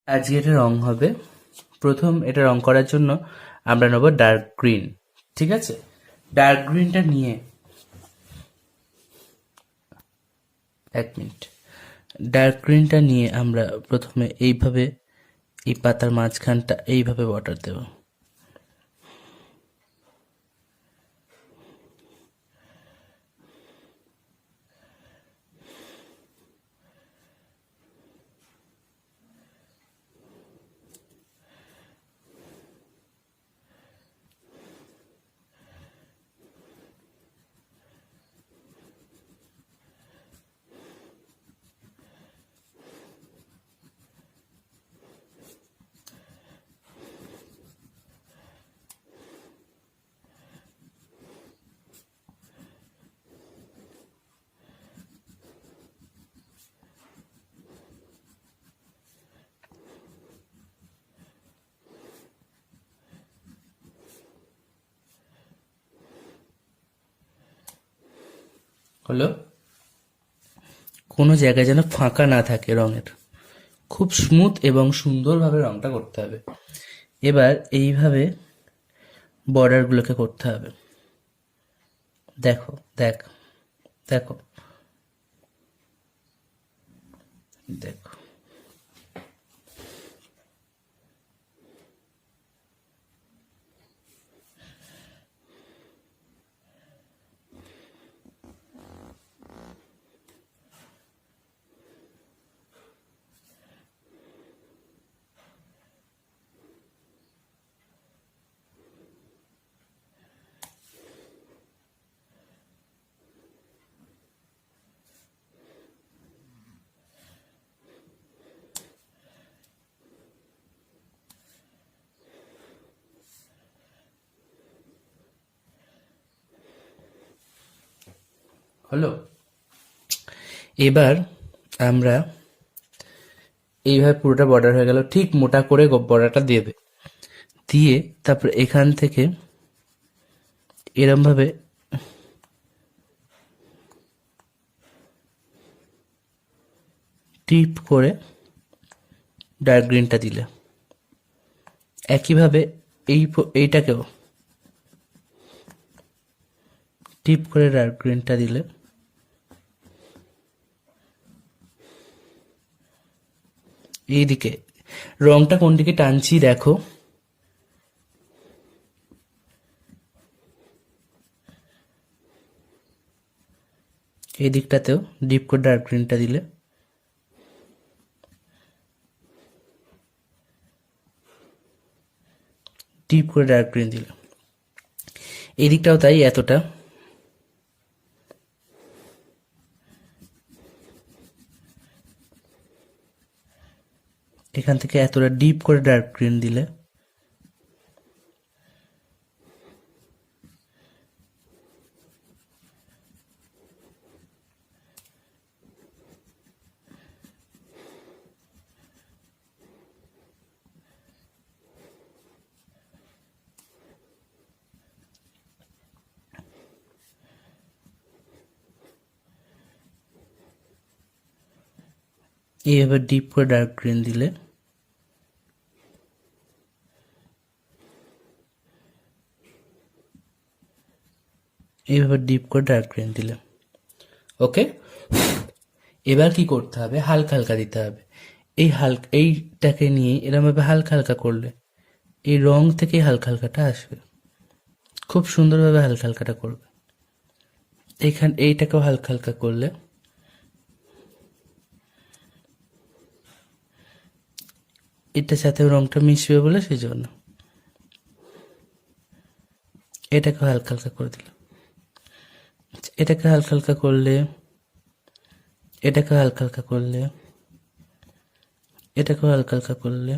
আজকে এটা রং হবে। প্রথম এটা রং করার জন্য আমরা নেব ডার্ক গ্রিন। ঠিক আছে, ডার্ক গ্রিনটা নিয়ে 1 মিনিট। ডার্ক গ্রিনটা নিয়ে আমরা প্রথমে এইভাবে এই পাতার মাঝখানটা এইভাবে বর্ডার দেব। হলো, কোনো জায়গায় যেন ফাঁকা না থাকে রঙের। খুব স্মুথ এবং সুন্দরভাবে রংটা করতে হবে। এবার এইভাবে বর্ডারগুলোকে করতে হবে। দেখো, দেখো, দেখো। হলো, এবার আমরা এইভাবে পুরোটা বর্ডার হয়ে গেল। ঠিক মোটা করে বর্ডারটা দেবে, দিয়ে তারপর এখান থেকে এরমভাবে টিপ করে ডার্ক গ্রিনটা দিলে, একইভাবে এইটাকেও টিপ করে ডার্ক গ্রিনটা দিলে, এইদিকে রংটা কোন দিকে টানছি দেখো, এই দিকটাতেও ডিপ করে ডার্ক গ্রিনটা দিলে, ডিপ করে ডার্ক গ্রিন দিলে, এই দিকটাও তাই, এতটা এখান থেকে এতটা ডিপ করে ডার্ক গ্রিন দিলে, এইভাবে ডিপ করে ডার্ক গ্রিন দিলে, এইভাবে ডিপ করে ডার্ক গ্রিন দিলে। ওকে, এবার কি করতে হবে, হালকা হালকা দিতে হবে। এইটাকে নিয়ে এরম ভাবে হালকা হালকা করলে এই রং থেকে হালকা হালকাটা আসবে। খুব সুন্দরভাবে হালকা হালকাটা করবে। এইটাকেও হালকা হালকা করলে এটার সাথে রংটা মিশবে বলে সেই জন্য এটাকে হালকা হালকা করে দিলাম। এটাকে হালকা হালকা করলে, এটাকে হালকা হালকা করলে, এটাকেও হালকা হালকা করলে,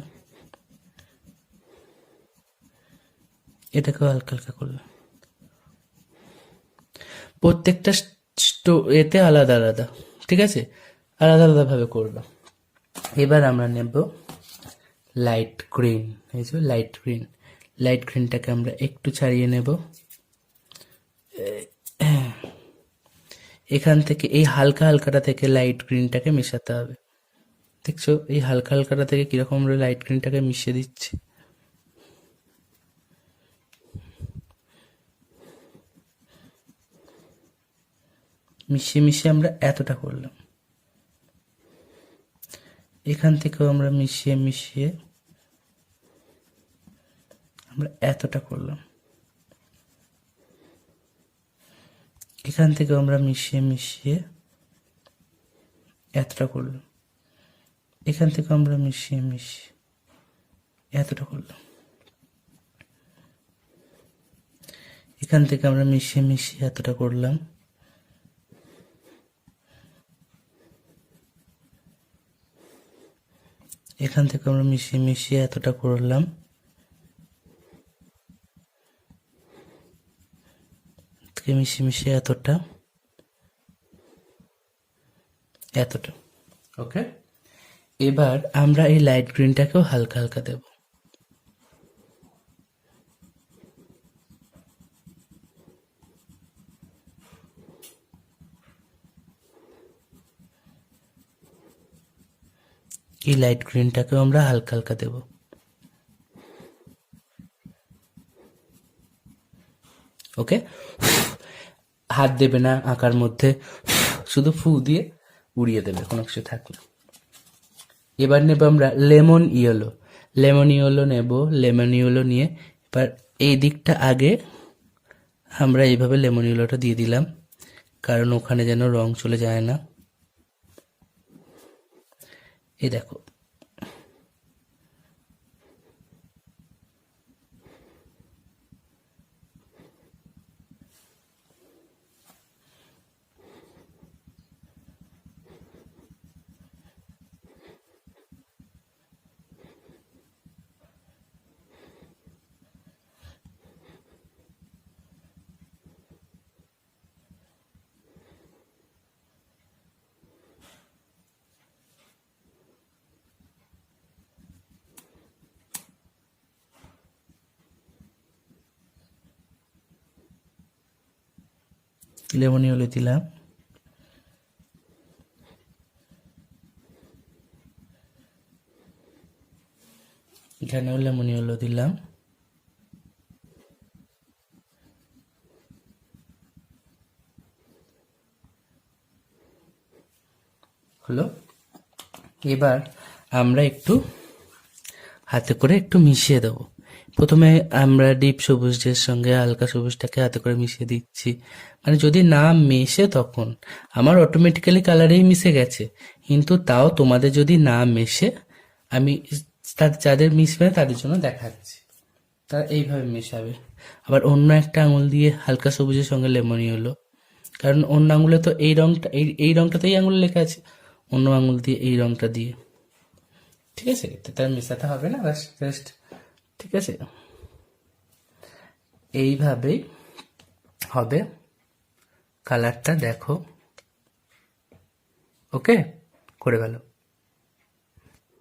এটাকেও হালকা হালকা করলে, প্রত্যেকটা এতে আলাদা আলাদা, ঠিক আছে, আলাদা আলাদা ভাবে করবে। এবার আমরা নেব লাইট গ্রিন। এই যে লাইট গ্রিন, লাইট গ্রিনটাকে আমরা একটু ছাড়িয়ে নেব। এখান থেকে এই হালকা হালকাটা থেকে লাইট গ্রিনটাকে মেশাতে হবে। দেখছো এই হালকা হালকাটা থেকে কিরকম আমরা লাইট গ্রিনটাকে মিশিয়ে দিচ্ছি। মিশিয়ে মিশিয়ে আমরা এতটা করলাম, এখান থেকেও আমরা মিশিয়ে মিশিয়ে আমরা এতটা করলাম, এখান থেকেও আমরা মিশিয়ে মিশিয়ে এতটা করলাম, এখান থেকে আমরা মিশিয়ে মিশিয়ে এতটা করলাম, এখান থেকে আমরা মিশিয়ে মিশিয়ে এতটা করলাম, এখান থেকে আমরা মিশিয়ে মিশিয়ে এতটা করলাম, থেকে মিশিয়ে মিশিয়ে এতটা এতটা। ওকে, এবার আমরা এই লাইট গ্রিনটাকেও হালকা হালকা দেব। এই লাইট গ্রিনটাকেও আমরা হালকা হালকা দেব। ওকে, হাত দেবে না আঁকার মধ্যে, শুধু ফু দিয়ে উড়িয়ে দেবে, কোনো কিছু থাকলে। এবার নেব আমরা লেমন ইয়েলো। লেমন ইয়েলো নেব, লেমন ইয়েলো নিয়ে এবার এই দিকটা আগে আমরা এইভাবে লেমন ইয়েলোটা দিয়ে দিলাম, কারণ ওখানে যেন রং চলে যায় না। এই দেখো, লেমন ইয়েলো দিলাম, এখানেও লেমন ইয়েলো দিলাম, হলো। এবার আমরা একটু হাতে করে একটু মিশিয়ে দেবো। প্রথমে আমরা ডিপ সবুজের সঙ্গে হালকা সবুজটাকে হাতে করে মিশিয়ে দিচ্ছি, মানে যদি না মেশে তখন, আমার অটোমেটিক্যালি কালারেই মিশে গেছে, কিন্তু তাও তোমাদের যদি না মেশে, আমি যাদের মিশবে তাদের জন্য দেখাচ্ছি, তারা এইভাবে মেশাবে। আবার অন্য একটা আঙুল দিয়ে হালকা সবুজের সঙ্গে লেমন ইয়েলো, কারণ অন্য আঙুলে তো এই রংটা, এই রংটাতেই আঙুল লেখা আছে, অন্য আঙুল দিয়ে এই রংটা দিয়ে, ঠিক আছে, তার মেশাতে হবে না, জাস্ট, ঠিক আছে, এইভাবেই হবে কালারটা, দেখো। ওকে, করে গেল।